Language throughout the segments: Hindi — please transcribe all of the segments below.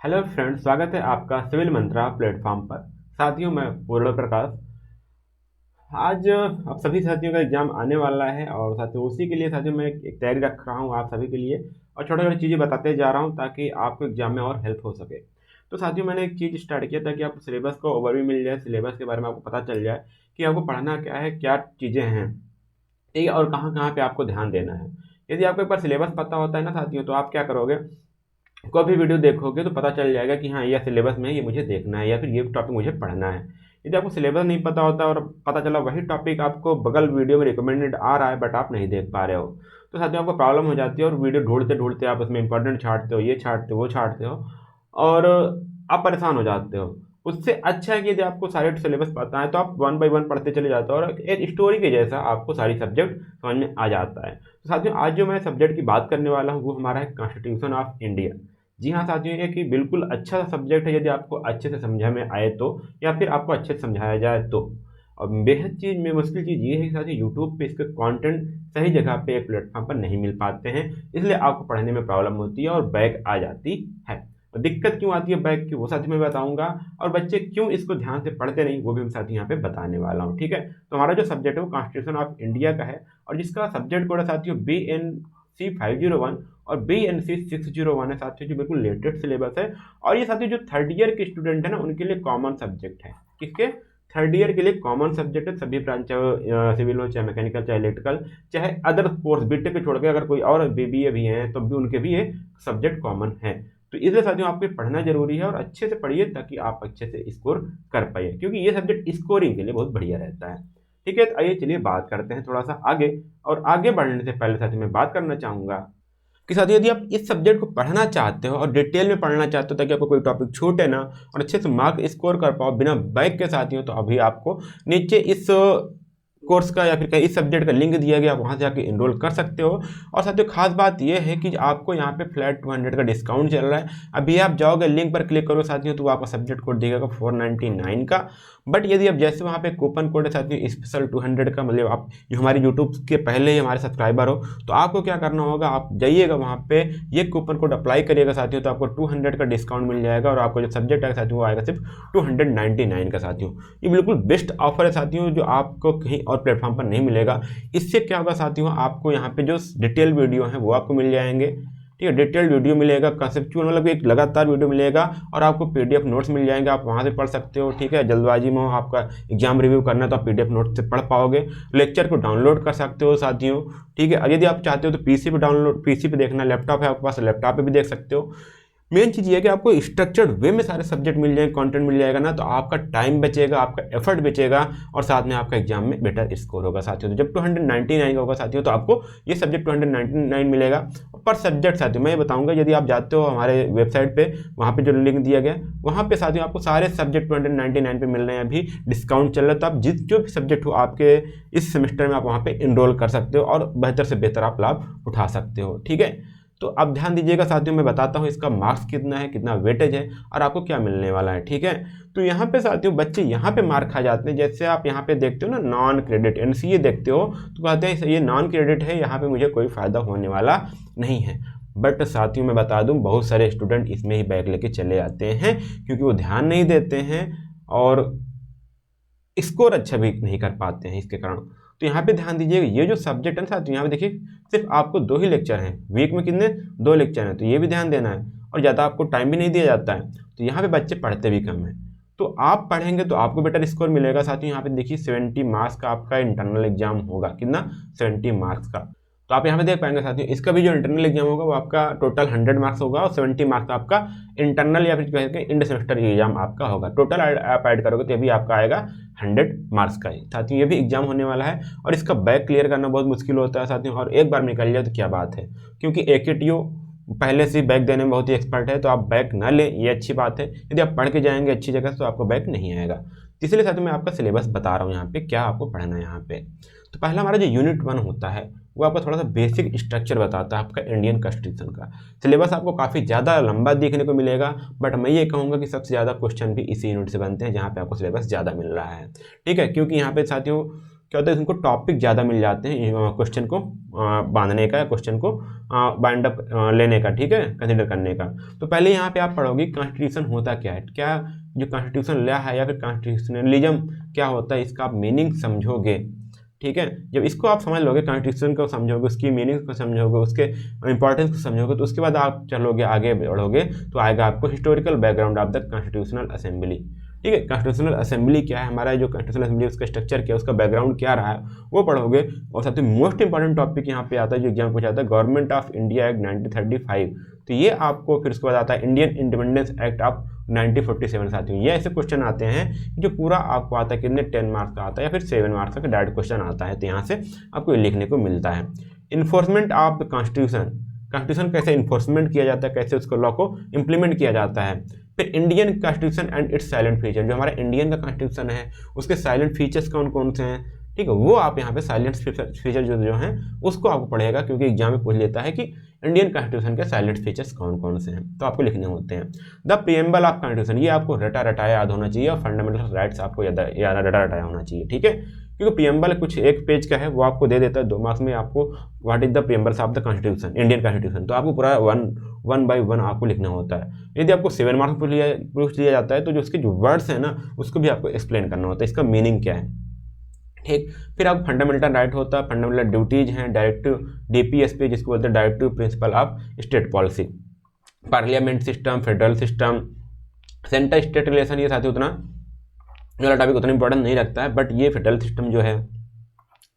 हेलो फ्रेंड्स, स्वागत है आपका सिविल मंत्रा प्लेटफॉर्म पर। साथियों, मैं पूर्ण प्रकाश। आज आप सभी साथियों का एग्जाम आने वाला है और साथियों उसी के लिए साथियों मैं एक तैयारी रख रहा हूँ आप सभी के लिए, और छोटी छोटी चीज़ें बताते जा रहा हूँ ताकि आपको एग्जाम में और हेल्प हो सके। तो साथियों, मैंने एक चीज़ स्टार्ट किया ताकि आपको सिलेबस का ओवरव्यू मिल जाए, सिलेबस के बारे में आपको पता चल जाए कि आपको पढ़ना क्या है, क्या चीज़ें हैं, ठीक है, और कहाँ कहाँ पे आपको ध्यान देना है। यदि आपको एक बार सिलेबस पता होता है ना साथियों, तो आप क्या करोगे, कोई भी वीडियो देखोगे तो पता चल जाएगा कि हाँ, यह सिलेबस में है, ये मुझे देखना है या फिर ये टॉपिक मुझे पढ़ना है। यदि आपको सिलेबस नहीं पता होता और पता चला वही टॉपिक आपको बगल वीडियो में रिकमेंडेड आ रहा है बट आप नहीं देख पा रहे हो, तो साथियों आपको प्रॉब्लम हो जाती है और वीडियो ढूंढते ढूंढते आप उसमें इंपॉर्टेंट छांटते हो, ये छांटते हो, वो छांटते हो, और आप परेशान हो जाते हो। उससे अच्छा है कि यदि आपको सारे सिलेबस पता है तो आप वन बाय वन पढ़ते चले जाते हो और एक स्टोरी के जैसा आपको सारी सब्जेक्ट समझ में आ जाता है। तो साथियों, आज जो मैं सब्जेक्ट की बात करने वाला हूँ वो हमारा है कॉन्स्टिट्यूशन ऑफ इंडिया। जी हाँ साथियों, ये कि बिल्कुल अच्छा सब्जेक्ट है यदि आपको अच्छे से समझा में आए तो, या फिर आपको अच्छे से समझाया जाए तो। और बेहद चीज़ में मुश्किल चीज़ ये है कि साथियों यूट्यूब पे इसके कंटेंट सही जगह पे एक प्लेटफॉर्म पर नहीं मिल पाते हैं, इसलिए आपको पढ़ने में प्रॉब्लम होती है और बैक आ जाती है। तो दिक्कत क्यों आती है बैक की, वो साथी मैं बताऊंगा, और बच्चे क्यों इसको ध्यान से पढ़ते नहीं वो भी मैं साथी यहाँ पे बताने वाला हूँ। ठीक है, तो हमारा जो सब्जेक्ट है वो कॉन्स्टिट्यूशन ऑफ इंडिया का है, और जिसका सब्जेक्ट कोड है साथियों BNC 501 और BNC 601 है साथियों, जो बिल्कुल लेटेस्ट सिलेबस है। और ये साथियों जो थर्ड ईयर के स्टूडेंट है ना, उनके लिए कॉमन सब्जेक्ट है। किसके? थर्ड ईयर के लिए कॉमन सब्जेक्ट है, सभी ब्रांच, चाहे सिविल हो, चाहे मैकेनिकल, चाहे इलेक्ट्रिकल, चाहे अदर कोर्स बीटेक के छोड़ के अगर कोई और BBA भी हैं तो भी उनके भी ये सब्जेक्ट कॉमन है। तो इसलिए साथियों आपको पढ़ना जरूरी है और अच्छे से पढ़िए ताकि आप अच्छे से स्कोर कर पाइए, क्योंकि ये सब्जेक्ट स्कोरिंग के लिए बहुत बढ़िया रहता है। ठीक है, तो आइए चलिए बात करते हैं थोड़ा सा आगे। और आगे बढ़ने से पहले साथियों मैं बात करना चाहूँगा कि साथियों यदि आप इस सब्जेक्ट को पढ़ना चाहते हो और डिटेल में पढ़ना चाहते हो ताकि आपको कोई टॉपिक छूटे ना और अच्छे से मार्क स्कोर कर पाओ बिना बैक के साथियों, तो अभी आपको नीचे इस कोर्स का या फिर कहीं इस सब्जेक्ट का लिंक दिया गया, आप वहाँ से जाके इनरोल कर सकते हो। और साथियों खास बात यह है कि आपको यहाँ पे फ्लैट 200 का डिस्काउंट चल रहा है। अभी आप जाओगे लिंक पर क्लिक करोगे साथियों तो आपका सब्जेक्ट कोड दिखेगा 499 का। बट यदि आप जैसे वहाँ पे कूपन कोड है साथियों स्पेशल 200 का, मतलब आप जो हमारे यूट्यूब के पहले ही हमारे सब्सक्राइबर हो, तो आपको क्या करना होगा, आप जाइएगा वहाँ पे ये कूपन कोड अप्लाई करिएगा साथियों, तो आपको 200 का डिस्काउंट मिल जाएगा और आपको जो सब्जेक्ट है साथियों वो आएगा सिर्फ 299 का साथियों। ये बिल्कुल बेस्ट ऑफर है साथियों, जो आपको कहीं और प्लेटफॉर्म पर नहीं मिलेगा। इससे क्या होगा साथियों, आपको यहाँ पे जो डिटेल वीडियो है वो आपको मिल जाएंगे। ठीक है, डिटेल्ड वीडियो मिलेगा, कंसेप्चुअल मतलब एक लगातार वीडियो मिलेगा, और आपको PDF नोट्स मिल जाएंगे, आप वहाँ से पढ़ सकते हो। ठीक है, जल्दबाजी में हो, आपका एग्जाम रिव्यू करना है तो आप PDF नोट से पढ़ पाओगे। लेक्चर को डाउनलोड कर सकते हो साथियों। ठीक है, यदि आप चाहते हो तो PC पे डाउनलोड, PC पे देखना, लैपटॉप है आपके पास, लैपटॉप पे भी देख सकते हो। मेन चीज़ ये है कि आपको स्ट्रक्चर्ड वे में सारे सब्जेक्ट मिल जाएंगे, कंटेंट मिल जाएगा ना, तो आपका टाइम बचेगा, आपका एफर्ट बचेगा, और साथ में आपका एग्जाम में बेटर स्कोर होगा साथियों। तो जब 299 का होगा साथियों तो आपको ये सब्जेक्ट 299 मिलेगा पर सब्जेक्ट साथियों। मैं ये बताऊंगा, यदि आप जाते हो हमारे वेबसाइट पे, वहाँ पे जो लिंक दिया गया वहाँ पे साथियों आपको सारे सब्जेक्ट 299 पे मिल रहे हैं, अभी डिस्काउंट चल रहा है। तो आप जो भी सब्जेक्ट हो आपके इस सेमेस्टर में आप वहाँ पे इनरोल कर सकते हो और बेहतर से बेहतर आप लाभ उठा सकते हो। ठीक है, तो अब ध्यान दीजिएगा साथियों, मैं बताता हूँ इसका मार्क्स कितना है, कितना वेटेज है और आपको क्या मिलने वाला है। ठीक है, तो यहाँ पे साथियों बच्चे यहाँ पे मार्क खा जाते हैं। जैसे आप यहाँ पे देखते हो ना, नॉन क्रेडिट NCA देखते हो तो कहते हैं ये नॉन क्रेडिट है, यहाँ पे मुझे कोई फ़ायदा होने वाला नहीं है। बट साथियों मैं बता दूँ, बहुत सारे स्टूडेंट इसमें ही बैक लेके चले आते हैं क्योंकि वो ध्यान नहीं देते हैं और स्कोर अच्छा भी नहीं कर पाते हैं इसके कारण। तो यहाँ पे ध्यान दीजिएगा, ये जो सब्जेक्ट है ना साथियों, यहाँ पे देखिए सिर्फ आपको 2 ही लेक्चर हैं, वीक में कितने, 2 लेक्चर हैं, तो ये भी ध्यान देना है, और ज़्यादा आपको टाइम भी नहीं दिया जाता है, तो यहाँ पे बच्चे पढ़ते भी कम हैं। तो आप पढ़ेंगे तो आपको बेटर स्कोर मिलेगा साथियों। यहाँ पे देखिए 70 मार्क्स का आपका इंटरनल एग्जाम होगा, कितना, 70 मार्क्स का। तो आप यहाँ पे देख पाएंगे साथियों, इसका भी जो इंटरनल एग्जाम होगा वो आपका टोटल 100 मार्क्स होगा और 70 मार्क्स आपका इंटरनल या फिर कहें इंड सेमेस्टर एग्जाम आपका होगा। टोटल आप ऐड करोगे तो अभी आपका आएगा 100 मार्क्स का ही साथियों। ये भी एग्जाम होने वाला है और इसका बैक क्लियर करना बहुत मुश्किल होता है साथियों, और एक बार निकल जाए तो क्या बात है, क्योंकि AKTO पहले से बैक देने में बहुत ही एक्सपर्ट है। तो आप बैक ना लें, ये अच्छी बात है। यदि आप पढ़ के जाएंगे अच्छी जगह से तो आपको बैक नहीं आएगा। इसलिए साथियों मैं आपका सिलेबस बता रहा हूँ यहाँ पे क्या आपको पढ़ना है यहाँ पे। तो पहला हमारा जो यूनिट 1 होता है वो आपको थोड़ा सा बेसिक स्ट्रक्चर बताता है आपका इंडियन कॉन्स्टिट्यूशन का। सिलेबस आपको काफ़ी ज़्यादा लंबा देखने को मिलेगा, बट मैं ये कहूँगा कि सबसे ज़्यादा क्वेश्चन भी इसी यूनिट से बनते हैं जहाँ पे आपको सिलेबस ज़्यादा मिल रहा है। ठीक है, क्योंकि यहाँ पे साथियों क्या होता है, इनको टॉपिक ज़्यादा मिल जाते हैं क्वेश्चन को बांधने का, क्वेश्चन को बाइंड अप लेने का, ठीक है, कंसिडर करने का। तो पहले यहाँ पे आप पढ़ोगे कॉन्स्टिट्यूशन होता क्या है, क्या जो कॉन्स्टिट्यूशन लॉ है या फिर कॉन्स्टिट्यूशनलिज्म क्या होता है, इसका आप मीनिंग समझोगे, ठीक है। जब इसको आप समझ लोगे, कॉन्स्टिट्यूशन को समझोगे, उसकी मीनिंग को समझोगे, उसके इंपॉर्टेंस को समझोगे, तो उसके बाद आप चलोगे आगे बढ़ोगे तो आएगा आपको historical background of the constitutional assembly, ठीक है। कॉन्स्टिट्यूशनल असेंबली क्या है, हमारा जो कॉन्स्टिट्यूशनल असेंबली उसका स्ट्रक्चर क्या है, उसका बैकग्राउंड क्या रहा है, वो पढ़ोगे। और सबसे मोस्ट इंपॉर्टेंट टॉपिक यहाँ पे आता है जो एग्जाम पूछा जाता है, गवर्नमेंट ऑफ इंडिया एक्ट 1935, तो ये आपको फिर उसके बाद आता है इंडियन इंडिपेंडेंस एक्ट ऑफ 1947 साथियों। ये ऐसे क्वेश्चन आते हैं जो पूरा आपको आता है कितने 10 मार्क्स का आता है या फिर 7 मार्क्स का डायरेक्ट क्वेश्चन आता है, तो यहाँ से आपको लिखने को मिलता है। Enforcement of the constitution, constitution कैसे इन्फोर्समेंट किया जाता है, कैसे उसको लॉ को इम्प्लीमेंट किया जाता है। फिर Indian constitution and it's silent feature, जो हमारा इंडियन का कॉन्स्टिट्यूशन है उसके साइलेंट फीचर्स कौन कौन से हैं, ठीक है, वो आप यहाँ पे साइलेंट फीचर जो हैं उसको आपको पढ़ेगा, क्योंकि एग्जाम में पूछ लेता है कि इंडियन कॉन्स्टिट्यूशन के साइलेंट फीचर्स कौन कौन से हैं, तो आपको लिखने होते हैं। द प्रीएम्बल ऑफ कॉन्स्टिट्यूशन, ये आपको रटा रटाया याद होना चाहिए, और फंडामेंटल राइट्स आपको याद रटा रटाया होना चाहिए, ठीक है, क्योंकि प्रीएम्बल कुछ एक पेज का है, वो आपको दे देता है 2 मार्क्स में, आपको what is the preambles of the constitution, Indian constitution, तो आपको पूरा वन बाय वन आपको लिखना होता है। यदि आपको 7 मार्क्स पूछ लिया जाता है तो जो उसके जो वर्ड्स हैं ना उसको भी आपको एक्सप्लेन करना होता है, इसका मीनिंग क्या है, ठीक। फिर आप फंडामेंटल राइट होता है, फंडामेंटल ड्यूटीज हैं, डायरेक्टिव डीपीएसपी जिसको बोलते हैं directive principle of state policy, parliament system, federal system, centre state relation, ये साथी उतना जो टॉपिक उतना इंपॉर्टेंट नहीं रखता है, बट ये फेडरल सिस्टम जो है,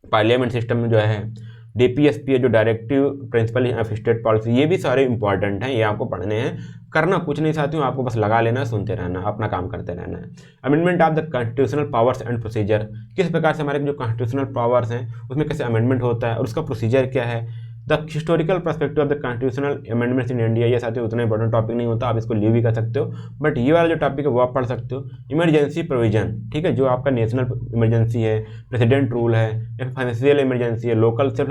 पार्लियामेंट सिस्टम में जो है, डीपीएसपी है जो directive principle of state policy, ये भी सारे इंपॉर्टेंट हैं, ये आपको पढ़ने हैं, करना कुछ नहीं साथियों, आपको बस लगा लेना, सुनते रहना, अपना काम करते रहना है। Amendment of the constitutional powers and procedure, किस प्रकार से हमारे जो कॉन्स्टिट्यूशनल पावर्स हैं उसमें कैसे अमेंडमेंट होता है और उसका प्रोसीजर क्या है। The historical perspective of the constitutional amendments in India, ये साथियों उतना इंपॉर्टेंट टॉपिक नहीं होता, आप इसको लीव भी कर सकते हो, बट ये वाला जो टॉपिक है वो आप पढ़ सकते हो। इमरजेंसी प्रोविजन, ठीक है, जो आपका नेशनल इमरजेंसी है, प्रेसिडेंट रूल है, या फाइनेंशियल इमरजेंसी है, लोकल सिर्फ,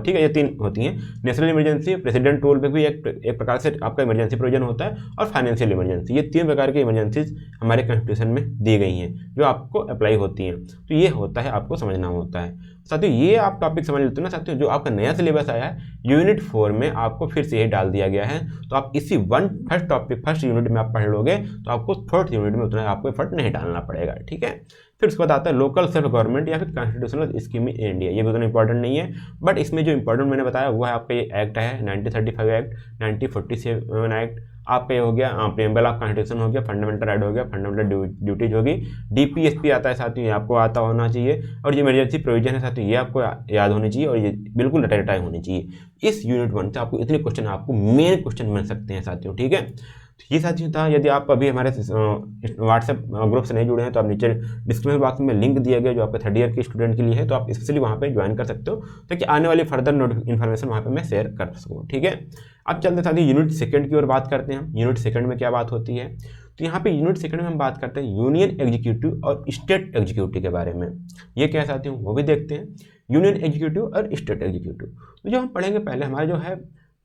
ठीक है, ये 3 होती हैं, नेशनल इमरजेंसी, प्रेसिडेंट रूल पे भी एक प्रकार से आपका इमरजेंसी प्रोविजन होता है, और फाइनेंशियल इमरजेंसी, ये 3 प्रकार की इमरजेंसीज हमारे कॉन्स्टिट्यूशन में दी गई हैं जो आपको अप्लाई होती हैं, तो ये होता है, आपको समझना होता है साथियों। ये आप टॉपिक समझ लेते हो ना साथियों, जो आपका नया सिलेबस आया है यूनिट 4 में आपको फिर से यही डाल दिया गया है, तो आप इसी फर्स्ट यूनिट में आप पढ़ लोगे तो आपको 4th यूनिट में उतना आपको एफर्ट नहीं डालना पड़ेगा, ठीक है। फिर उसके बाद आता है लोकल सेल्फ गवर्नमेंट या फिर कॉन्स्टिट्यूशनल स्कीम इन इंडिया, ये भी उतना इंपॉर्टेंट नहीं है, बट इसमें जो इंपॉर्टेंट मैंने बताया वो है आपका ये एक्ट है 1935 एक्ट, 1947 एक्ट, आपका ये हो गया प्रीएम्बल ऑफ कॉन्स्टिट्यूशन हो गया, फंडामेंटल राइट हो गया, फंडामेंटल ड्यूटीज होगी, डीपीएसपी आता है साथियों, ये आपको आता होना चाहिए, और ये इमरजेंसी प्रोविजन है साथियों, ये आपको याद होनी चाहिए, और ये बिल्कुल रटाई होनी चाहिए। इस यूनिट 1 से आपको इतने क्वेश्चन, आपको मेन क्वेश्चन बन सकते हैं साथियों, ठीक है। तो ये साथियों था, यदि आप अभी हमारे व्हाट्सएप ग्रुप से नहीं जुड़े हैं तो आप नीचे डिस्क्रिप्शन बॉक्स में लिंक दिया गया जो आपके 3rd ईयर के स्टूडेंट के लिए है, तो आप स्पेशली वहाँ पे ज्वाइन कर सकते हो ताकि आने वाली फर्दर इन्फॉर्मेशन वहाँ पे मैं शेयर कर सकूँ, ठीक है। अब चलते साथियों यूनिट 2 की ओर बात करते हैं हम। यूनिट 2 में क्या बात होती है, तो यहाँ पे यूनिट 2 में हम बात करते हैं यूनियन एग्जीक्यूटिव और स्टेट एग्जीक्यूटिव के बारे में। ये क्या साथियों वो भी देखते हैं, यूनियन एग्जीक्यूटिव और स्टेट एग्जीक्यूटिव। तो जो हम पढ़ेंगे पहले हमारा जो है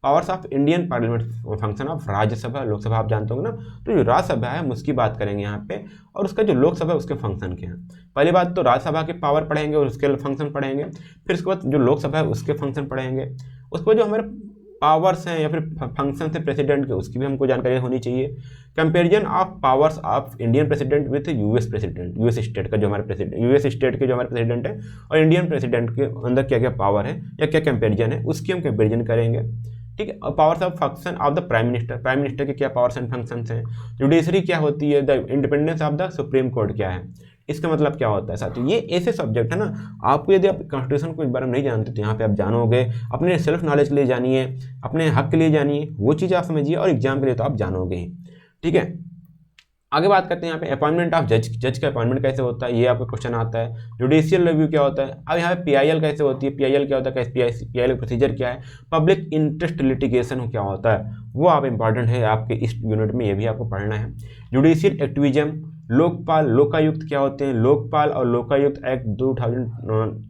powers of Indian parliament, function of Rajya Sabha, Lok Sabha आप जानते होंगे ना, तो जो राज्यसभा है हम उसकी बात करेंगे यहाँ पे, और उसका जो लोकसभा है उसके फंक्शन के हैं। पहली बात तो राज्यसभा के पावर पढ़ेंगे और उसके फंक्शन पढ़ेंगे, फिर उसके बाद जो लोकसभा है उसके फंक्शन पढ़ेंगे, उसके बाद जो हमारे पावर्स हैं या फिर फंक्शन है प्रेसिडेंट के उसकी भी हमको जानकारी होनी चाहिए। Comparison of powers of Indian president with US president, US state का जो हमारे प्रेसिडेंट, यूएस स्टेट के जो हमारे प्रेसिडेंट है और इंडियन प्रेसिडेंट के अंदर क्या क्या पावर है या क्या कंपेरिजन है उसकी हम कंपेरिजन करेंगे, ठीक है। और powers of function of the prime minister, prime minister के क्या पावर्स एंड फंक्शंस हैं। जुडिशरी क्या होती है, the independence of the supreme court क्या है, इसका मतलब क्या होता है साथियों। ये ऐसे सब्जेक्ट है ना, आपको यदि आप कॉन्स्टिट्यूशन को इस बारे में नहीं जानते तो यहाँ पे आप जानोगे, अपने सेल्फ नॉलेज के लिए जानिए, अपने हक के लिए जानिए, वो चीज़ आप समझिए, और एग्जाम के लिए तो आप जानोगे ही, ठीक है। आगे बात करते हैं यहाँ पे अपॉइंटमेंट ऑफ जज, जज का अपॉइंटमेंट कैसे होता है, ये आपका क्वेश्चन आता है। जुडिशियल रिव्यू क्या होता है, अब यहाँ पे पीआईएल कैसे होती है, पीआईएल क्या होता है, पीआईएल का प्रोसीजर क्या है, पब्लिक इंटरेस्ट लिटिगेशन क्या होता है, वो आप इंपॉर्टेंट है आपके इस यूनिट में, ये भी आपको पढ़ना है। जुडिशियल एक्टिविज्म, लोकपाल, लोकायुक्त क्या होते हैं, लोकपाल और लोकायुक्त एक्ट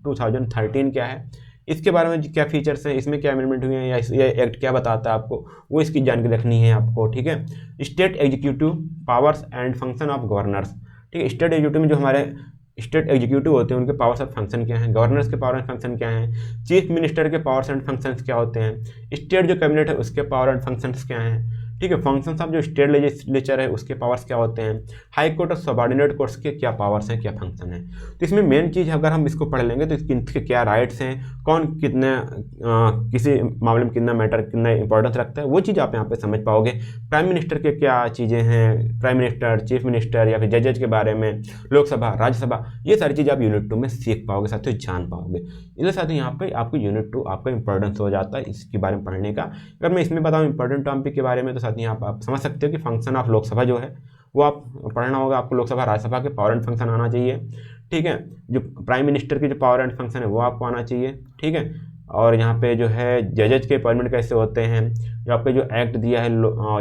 2013 क्या है, इसके बारे में क्या फीचर्स हैं, इसमें क्या अमेंडमेंट हुए हैं या ये एक्ट क्या बताता है आपको, वो इसकी जानकारी रखनी है आपको, ठीक है। State executive powers and function of governors, ठीक है। स्टेट एग्जीक्यूटिव में जो हमारे स्टेट एग्जीक्यूटिव होते हैं उनके पावर्स एंड फंक्शन क्या हैं, गवर्नर्स के पावर एंड फंक्शन क्या हैं, चीफ मिनिस्टर के पावर्स एंड फंक्शंस क्या होते हैं, स्टेट जो कैबिनेट है उसके पावर एंड फंक्शंस क्या हैं, ठीक है, फंक्शंस ऑफ जो स्टेट लेजिस्लेचर है उसके पावर्स क्या होते हैं, हाई कोर्ट और सबऑर्डिनेट कोर्ट्स के क्या पावर्स हैं, क्या फंक्शन है। तो इसमें मेन चीज़ अगर हम इसको पढ़ लेंगे तो इसके क्या राइट्स हैं, कौन कितने किसी मामले में कितना मैटर कितना इंपॉर्टेंस रखता है, वो चीज़ आप यहाँ पे समझ पाओगे। प्राइम मिनिस्टर के क्या चीज़ें हैं, प्राइम मिनिस्टर, चीफ मिनिस्टर या फिर जजेज के बारे में, लोकसभा, राज्यसभा, ये सारी चीज़ आप यूनिट 2 में सीख पाओगे, साथियों जान पाओगे। इसके साथ ही यहाँ पे आपको यूनिट 2 आपका इंपॉर्टेंस हो जाता है इसके बारे में पढ़ने का। अगर मैं इसमें बताऊँ इंपॉर्टेंट टॉपिक के बारे में तो साथ ही आप समझ सकते हो कि फंक्शन ऑफ लोकसभा जो है वो आप पढ़ना होगा, आपको लोकसभा राज्यसभा के पावर एंड फंक्शन आना चाहिए, ठीक है। जो प्राइम मिनिस्टर की जो पावर एंड फंक्शन है वो आपको आना चाहिए, ठीक है। और यहाँ पे जो है जजेज के अपॉइंटमेंट कैसे होते हैं, जो आपके जो एक्ट दिया है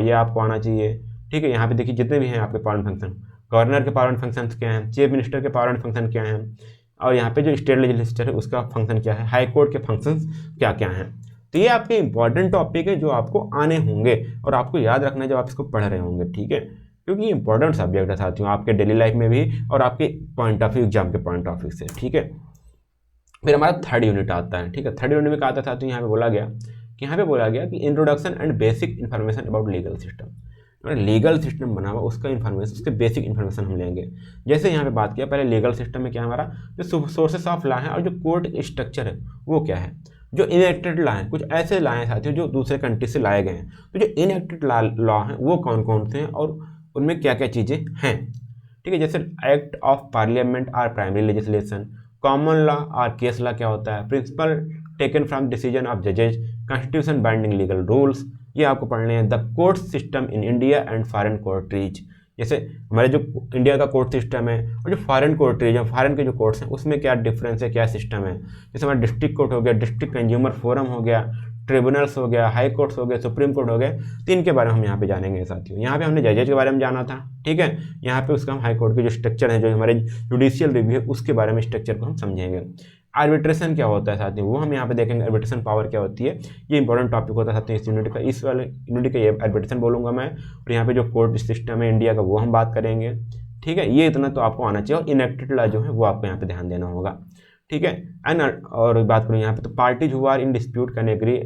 ये आपको आना चाहिए, ठीक है। यहाँ पे देखिए जितने भी हैं आपके पावर एंड फंक्शन, गवर्नर के पावर एंड फंक्शन क्या हैं, चीफ मिनिस्टर के पावर एंड फंक्शन क्या हैं, और यहाँ पे जो स्टेट लेजिस्लेचर है उसका फंक्शन क्या है, हाई कोर्ट के फंक्शंस क्या क्या हैं। तो ये आपके इंपॉर्टेंट टॉपिक है जो आपको आने होंगे और आपको याद रखना है जब आप इसको पढ़ रहे होंगे, ठीक है, क्योंकि ये इंपॉर्टेंट सब्जेक्ट है साथियों आपके डेली लाइफ में भी और आपके पॉइंट ऑफ व्यू एग्जाम के पॉइंट ऑफ व्यू से, ठीक है। फिर हमारा थर्ड यूनिट आता है, ठीक है। थर्ड यूनिट में क्या आता था, तो यहाँ पे बोला गया कि introduction and basic information about legal system. Legal system बना हुआ उसका इन्फॉर्मेशन, उसके बेसिक इन्फॉर्मेशन हम लेंगे। जैसे यहाँ पे बात किया पहले लीगल सिस्टम में क्या हमारा जो सोर्सेस ऑफ लॉ है और जो कोर्ट स्ट्रक्चर है वो क्या है, जो इनेक्टेड लॉ हैं, कुछ ऐसे लॉ हैं साथियों जो दूसरे कंट्री से लाए गए हैं, तो जो इनेक्टेड लॉ हैं वो कौन कौन से हैं और उनमें क्या क्या चीज़ें हैं, ठीक है। जैसे act of parliament are primary legislation, common law और केस लॉ क्या होता है, principle taken from decision of जजेज, कॉन्स्टिट्यूशन बाइंडिंग लीगल रूल्स, ये आपको पढ़ने हैं। The court system in India and foreign countries, जैसे हमारे जो इंडिया का कोर्ट सिस्टम है और जो फॉरेन कोर्ट्रीज है, फॉरेन के जो कोर्ट्स हैं उसमें क्या डिफरेंस है, क्या सिस्टम है। जैसे हमारा डिस्ट्रिक्ट कोर्ट हो गया, डिस्ट्रिक्ट कंज्यूमर फोरम हो गया, ट्रिब्यूनल्स हो गया, हाई कोर्ट्स हो गए, सुप्रीम कोर्ट हो गए, तो इनके बारे में हम यहाँ पे जानेंगे साथियों। यहाँ पे हमने जजेज के बारे में जाना था, ठीक है। यहाँ पे उसका हम हाई कोर्ट के जो स्ट्रक्चर है, जो हमारे जुडिशियल रिव्यू है उसके बारे में स्ट्रक्चर को हम समझेंगे। आर्बिट्रेशन क्या होता है साथियों वो हम यहाँ पे देखेंगे, आर्बिट्रेशन पावर क्या होती है, ये इंपॉर्टेंट टॉपिक होता है साथियों इस यूनिट का। इस वाले यूनिट का ये आर्बिट्रेशन बोलूँगा मैं, और यहाँ पे जो कोर्ट सिस्टम है इंडिया का वो हम बात करेंगे, ठीक है। ये इतना तो आपको आना चाहिए, और इनेक्टेड लॉ जो है वो आपको यहाँ पे ध्यान देना होगा, ठीक है। एंड और बात करूँ यहाँ पे तो parties who are in dispute can agree,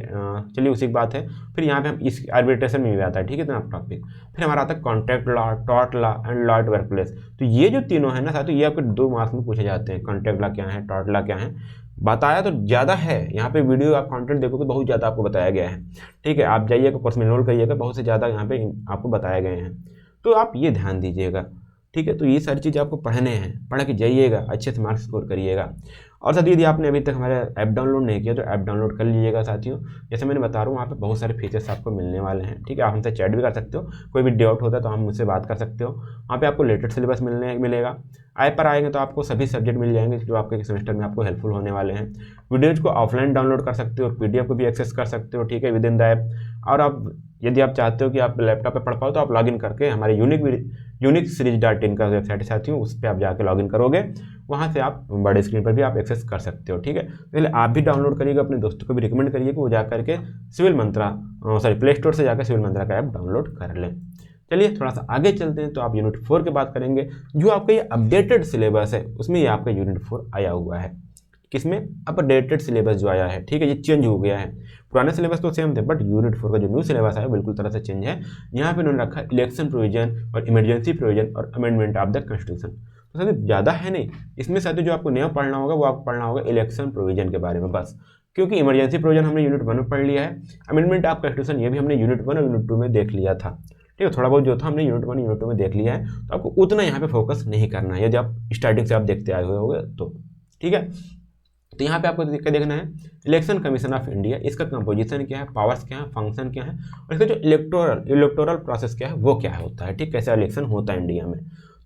चलिए उसी की बात है। फिर यहाँ पे हम इस आर्बिट्रेशन में भी आता है, ठीक है, इतना टॉपिक। फिर हमारा आता है contract law, tort law and law at work place. तो ये जो तीनों है ना साथियों ये आपके 2 मार्क्स में पूछे जाते हैं। कॉन्ट्रैक्ट लॉ क्या है, टॉर्ट लॉ क्या है, बताया तो ज़्यादा है यहाँ पे, वीडियो आप कंटेंट देखोगे बहुत ज़्यादा आपको बताया गया है, ठीक है। आप जाइएगा कोर्स में एनरोल करिएगा, बहुत से ज़्यादा यहाँ पे आपको बताए गए हैं, तो आप ये ध्यान दीजिएगा, ठीक है। तो ये सारी चीज़ें आपको पढ़ने हैं, पढ़ के जाइएगा, अच्छे से मार्क्स स्कोर करिएगा। और साथ ही यदि आपने अभी तक हमारा ऐप डाउनलोड नहीं किया तो ऐप डाउनलोड कर लीजिएगा साथियों। जैसे मैंने बता रहा हूँ वहाँ पे बहुत सारे फीचर्स आपको मिलने वाले हैं, ठीक है। आप हमसे चैट भी कर सकते हो, कोई भी डाउट होता है तो हम मुझसे बात कर सकते हो। वहाँ पे आपको लेटेस्ट सिलेबस मिलेगा। ऐप पर आएंगे तो आपको सभी सब्जेक्ट मिल जाएंगे जो आपके सेमेस्टर में आपको हेल्पफुल होने वाले हैं। वीडियोज़ को ऑफलाइन डाउनलोड कर सकते हो और PDF को भी एक्सेस कर सकते हो, ठीक है, विद इन द ऐप। और आप यदि आप चाहते हो कि आप लैपटॉप पे पढ़ पाओ तो आप लॉगिन करके हमारे यूनिक सीरीज.in का वेबसाइट है साथियों, उस पर आप जाके लॉगिन करोगे, वहाँ से आप बड़े स्क्रीन पर भी आप एक्सेस कर सकते हो, ठीक है। इसलिए आप भी डाउनलोड करिएगा, अपने दोस्तों को भी रिकमेंड करिए कि वो जा करके सिविल मंत्रा प्ले स्टोर से जाकर सिविल मंत्रा का ऐप डाउनलोड कर लें। चलिए थोड़ा सा आगे चलते हैं, तो आप यूनिट 4 की बात करेंगे। जो आपका ये अपडेटेड सिलेबस है उसमें ये आपका यूनिट 4 आया हुआ है। किसमें, अपडेटेड सिलेबस जो आया है, ठीक है, ये चेंज हो गया है। पुराने सिलेबस तो सेम थे, बट यूनिट 4 का जो न्यू सिलेबस आया बिल्कुल तरह से चेंज है। यहाँ पे उन्होंने रखा इलेक्शन प्रोविजन और इमरजेंसी प्रोविजन और अमेंडमेंट ऑफ द कॉन्स्टिट्यूशन। तो साथ ज़्यादा है नहीं इसमें, साथ जो आपको नया पढ़ना होगा वो आपको पढ़ना होगा इलेक्शन प्रोविजन के बारे में बस, क्योंकि इमरजेंसी प्रोविजन हमने यूनिट 1 में पढ़ लिया है। अमेंडमेंट ऑफ कॉन्स्टिट्यूशन ये भी हमने यूनिट 1 और यूनिट 2 में देख लिया था, ठीक है। थोड़ा बहुत जो था हमने यूनिट 1 यूनिट 2 में देख लिया है, तो आपको उतना यहाँ पे फोकस नहीं करना है यदि आप स्टार्टिंग से आप देखते आए हुए होंगे तो, ठीक है। तो यहाँ पे आपको क्या देखना है, इलेक्शन कमीशन ऑफ इंडिया, इसका कंपोजिशन क्या है, पावर्स क्या है, फंक्शन क्या है, और इसका जो इलेक्टोरल प्रोसेस क्या है वो क्या होता है, ठीक, कैसे इलेक्शन होता है इंडिया में।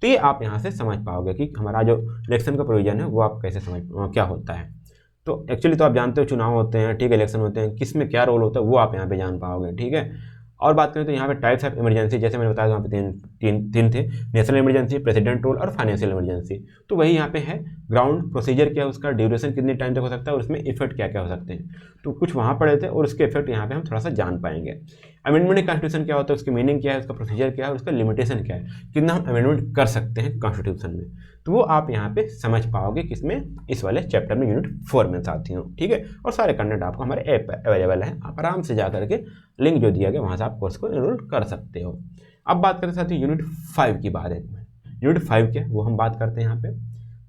तो ये आप यहाँ से समझ पाओगे कि हमारा जो इलेक्शन का प्रोविजन है वो आप कैसे समझ क्या होता है। तो एक्चुअली तो आप जानते हो चुनाव होते हैं, ठीक है, इलेक्शन होते हैं, किस में क्या रोल होता है वो आप यहाँ पे जान पाओगे, ठीक है। और बात करें तो यहाँ पे टाइप्स ऑफ इमरजेंसी, जैसे मैंने बताया वहाँ पे तीन थे, नेशनल इमरजेंसी, प्रेसिडेंट रूल और फाइनेंशियल इमरजेंसी। तो वही यहाँ पे है, ग्राउंड प्रोसीजर क्या है उसका, ड्यूरेशन कितने टाइम तक हो सकता है और उसमें इफेक्ट क्या क्या हो सकते हैं, तो कुछ वहाँ पढ़े थे और उसके इफेक्ट यहाँ पे हम थोड़ा सा जान पाएंगे। अमेंडमेंट कॉन्स्टिट्यूशन क्या होता है, उसकी मीनिंग क्या है, उसका प्रोसीजर क्या है और उसका लिमिटेशन क्या है, कितना हम अमेंडमेंट कर सकते हैं कॉन्स्टिट्यूशन में, तो वो आप यहाँ पे समझ पाओगे किसमें, इस वाले चैप्टर में यूनिट 4 में साथियों। ठीक है, और सारे कंटेंट आपको हमारे ऐप पर अवेलेबल है, आप आराम से जा करके लिंक जो दिया गया वहाँ से आप कोर्स को एनरोल कर सकते हो। अब बात करते साथियों यूनिट 5 की बात है। यूनिट 5 क्या वो हम बात करते हैं यहाँ पे,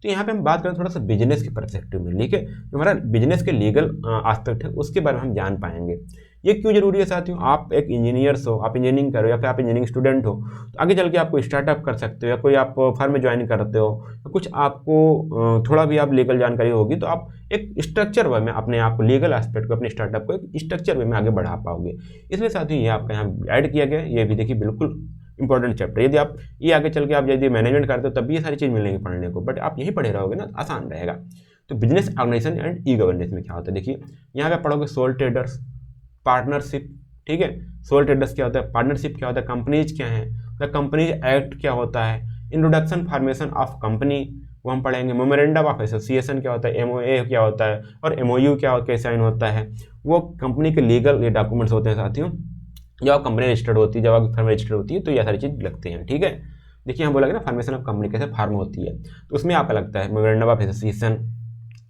तो यहाँ पे हम बात करें थोड़ा सा बिजनेस के पर्सपेक्टिव में, ठीक है, जो हमारा बिजनेस के लीगल एस्पेक्ट है उसके बारे में हम जान पाएंगे। ये क्यों जरूरी है साथियों, आप एक इंजीनियर्स हो, आप इंजीनियरिंग करो या फिर आप इंजीनियरिंग स्टूडेंट हो, तो आगे चल के आपको स्टार्टअप कर सकते हो या कोई आप फर्म में ज्वाइन करते हो, तो कुछ आपको थोड़ा भी आप लीगल जानकारी होगी तो आप एक स्ट्रक्चर वे में अपने आप को लीगल एस्पेक्ट को अपने स्टार्टअप को एक स्ट्रक्चर वे में आगे बढ़ा पाओगे। इसलिए साथियों ये आपका यहाँ ऐड किया गया, ये भी देखिए बिल्कुल इंपॉर्टेंट चैप्टर। यदि आप ये आगे चल के आप यदि मैनेजमेंट करते हो तब भी ये सारी चीज़ मिलेंगी पढ़ने को, बट आप यही पढ़े रहोगे ना आसान रहेगा। तो business organisation and e governance में क्या होता है, देखिए यहाँ पे पढ़ोगे सोल ट्रेडर्स, पार्टनरशिप, ठीक है, सोल ट्रेडर्स क्या होता है, पार्टनरशिप क्या होता है, कंपनीज क्या है, द कंपनीज एक्ट क्या होता है, इंट्रोडक्शन फॉर्मेशन ऑफ कंपनी वो हम पढ़ेंगे, मेमोरेंडम ऑफ एसोसिएशन क्या होता है, एमओए क्या होता है और एमओयू क्या कैसे साइन होता है, वो कंपनी के लीगल ये डॉक्यूमेंट्स होते हैं साथियों। जब आप कंपनी रजिस्टर्ड होती है, जब आप फर्म रजिस्टर्ड होती है तो यह सारी चीज़ लगती हैं। ठीक है, देखिए हम बोला ना फॉर्मेशन ऑफ कंपनी कैसे फार्म होती है, तो उसमें आपका लगता है memorandum of association,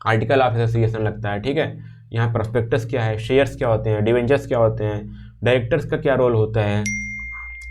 article of association लगता है। ठीक है, यहाँ प्रोस्पेक्टस क्या है, शेयर्स क्या होते हैं, डिवेंचर्स क्या होते हैं, डायरेक्टर्स का क्या रोल होता है,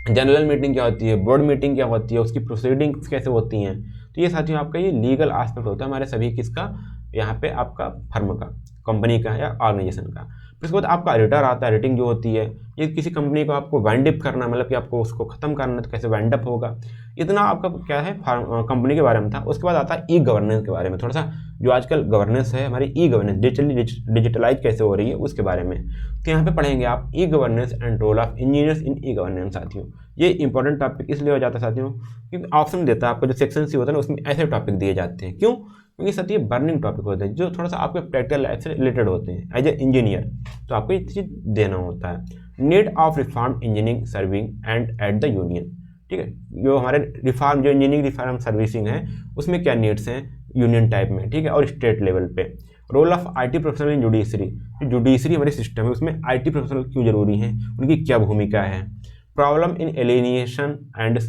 जनरल मीटिंग क्या होती है, बोर्ड मीटिंग क्या होती है, उसकी प्रोसीडिंग्स कैसे होती हैं। तो ये साथियों आपका ये लीगल एस्पेक्ट होता है हमारे सभी किसका, यहाँ पे आपका फर्म का, कंपनी का या ऑर्गेनाइजेशन का। फिर उसके बाद आपका ऑडिटर आता है, रेटिंग जो होती है, ये किसी कंपनी को आपको वाइंड अप करना, मतलब कि आपको उसको खत्म करना तो कैसे वाइंड अप होगा, इतना आपका क्या है कंपनी के बारे में था। उसके बाद आता है ई गवर्नेंस के बारे में, थोड़ा सा जो आजकल गवर्नेंस है हमारी ई गवर्नेंस डिजिटलाइज कैसे हो रही है उसके बारे में। तो यहाँ पे पढ़ेंगे आप e governance and role of engineers in e governance साथियों। ये इंपॉर्टेंट टॉपिक इसलिए हो जाता है साथियों क्योंकि ऑप्शन देता है आपको, जो सेक्शन सी होता है ना उसमें ऐसे टॉपिक दिए जाते हैं। क्यों? क्योंकि सर ये बर्निंग टॉपिक होते हैं जो थोड़ा सा आपके प्रैक्टिकल लाइफ से रिलेटेड होते हैं। एज ए इंजीनियर तो आपको ये चीज़ देना होता है। Need of reform engineering serving and at the union, ठीक है, जो हमारे रिफॉर्म जो इंजीनियरिंग रिफॉर्म सर्विसिंग है उसमें क्या नीड्स हैं यूनियन टाइप में, ठीक है, और स्टेट लेवल पे। Role of IT professional in judiciary, जो जुडिशरी हमारे सिस्टम है उसमें आईटी प्रोफेशनल क्यों जरूरी है, उनकी क्या भूमिका है। Problem in alienation and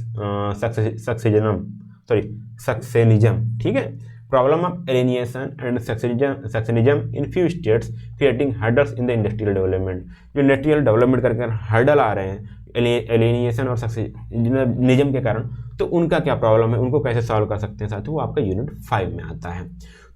secessionism, ठीक है, problem of alienation and secessionism in few states creating hurdles in the industrial development. जो इंडस्ट्रियल डेवलपमेंट करके हर्डल आ रहे हैं एलिनिएशन और सक्सेनिज्म के कारण, तो उनका क्या प्रॉब्लम है, उनको कैसे सॉल्व कर सकते हैं साथियों, वो आपका यूनिट 5 में आता है।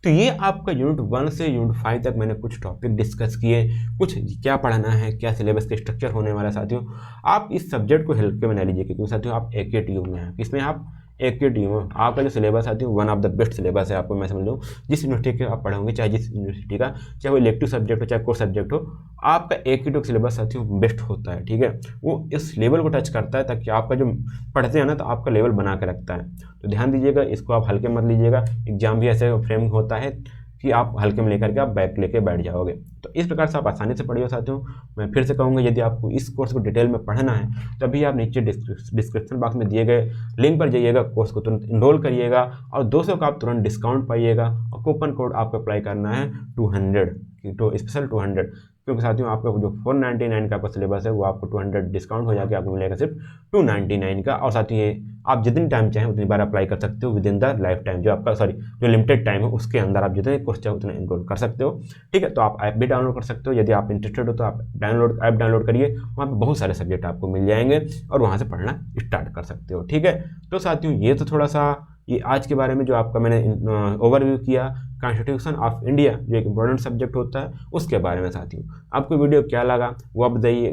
तो ये आपका यूनिट 1 से यूनिट 5 तक मैंने कुछ टॉपिक डिस्कस किए, कुछ क्या पढ़ना है, क्या सिलेबस का स्ट्रक्चर होने वाला है साथियों। आप इस सब्जेक्ट को हेल्प के बना लीजिए क्योंकि साथियों आप AKTU में हैं, इसमें आप AKTU में आपका जो सिलेबस आती है one of the best syllabus है, आपको मैं समझ लूँ। जिस यूनिवर्सिटी के आप पढ़ोगे, चाहे जिस यूनिवर्सिटी का, चाहे वो इलेक्टिव सब्जेक्ट हो चाहे कोर्स सब्जेक्ट हो, आपका AKTU सिलेबस साथियों बेस्ट होता है। ठीक है, वो इस लेवल को टच करता है ताकि आपका जो पढ़ते हैं ना तो आपका लेवल बना के रखता है। तो ध्यान दीजिएगा, इसको आप हल्के मत लीजिएगा। एग्जाम भी ऐसे फ्रेम होता है कि आप हल्के में लेकर के आप बैक लेके बैठ जाओगे। तो इस प्रकार से आप आसानी से पढ़िए साथियों। मैं फिर से कहूँगा, यदि आपको इस कोर्स को डिटेल में पढ़ना है तभी आप नीचे डिस्क्रिप्शन बॉक्स में दिए गए लिंक पर जाइएगा, कोर्स को तुरंत इनरोल करिएगा और 200 का आप तुरंत डिस्काउंट पाइएगा। और कूपन कोड आपको अप्लाई करना है 200 तो स्पेशल 200, क्योंकि साथियों आपका जो 499 का आपका सिलेबस है वो आपको 200 डिस्काउंट हो जाके आपको मिलेगा सिर्फ 299 का। और साथ ही ये आप जितनी टाइम चाहें उतनी बार अप्लाई कर सकते हो with in the life time, जो आपका जो लिमिटेड टाइम है उसके अंदर आप जितने कोर्स चाहे उतने इनरोल कर सकते हो। ठीक है, तो आप ऐप भी डाउनलोड कर सकते हो, यदि आप इंटरेस्टेड हो तो आप ऐप डाउनलोड करिए, वहाँ पर बहुत सारे सब्जेक्ट आपको मिल जाएंगे और वहाँ से पढ़ना स्टार्ट कर सकते हो। ठीक है, तो साथियों ये तो थोड़ा सा ये आज के बारे में जो आपका मैंने ओवरव्यू किया कॉन्स्टिट्यूशन ऑफ इंडिया, जो एक इंपॉर्टेंट सब्जेक्ट होता है उसके बारे में। साथियों आपको वीडियो क्या लगा वो आप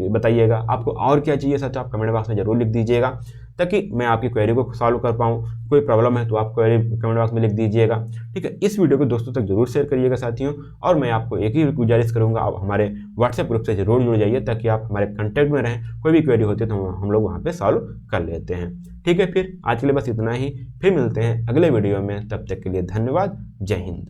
बताइएगा। आपको और क्या चाहिए साथियों आप कमेंट बॉक्स में जरूर लिख दीजिएगा ताकि मैं आपकी क्वेरी को सॉल्व कर पाऊँ। कोई प्रॉब्लम है तो आप क्वेरी कमेंट बॉक्स में लिख दीजिएगा। ठीक है, इस वीडियो को दोस्तों तक जरूर शेयर करिएगा साथियों। और मैं आपको एक ही गुजारिश करूँगा, आप हमारे व्हाट्सएप ग्रुप से जरूर जुड़ जाइए ताकि आप हमारे कंटेक्ट में रहें। कोई भी क्वेरी होती है तो हम लोग वहाँ पर सॉल्व कर लेते हैं। ठीक है, फिर आज के लिए बस इतना ही, फिर मिलते हैं अगले वीडियो में। तब तक के लिए धन्यवाद। जय हिंद।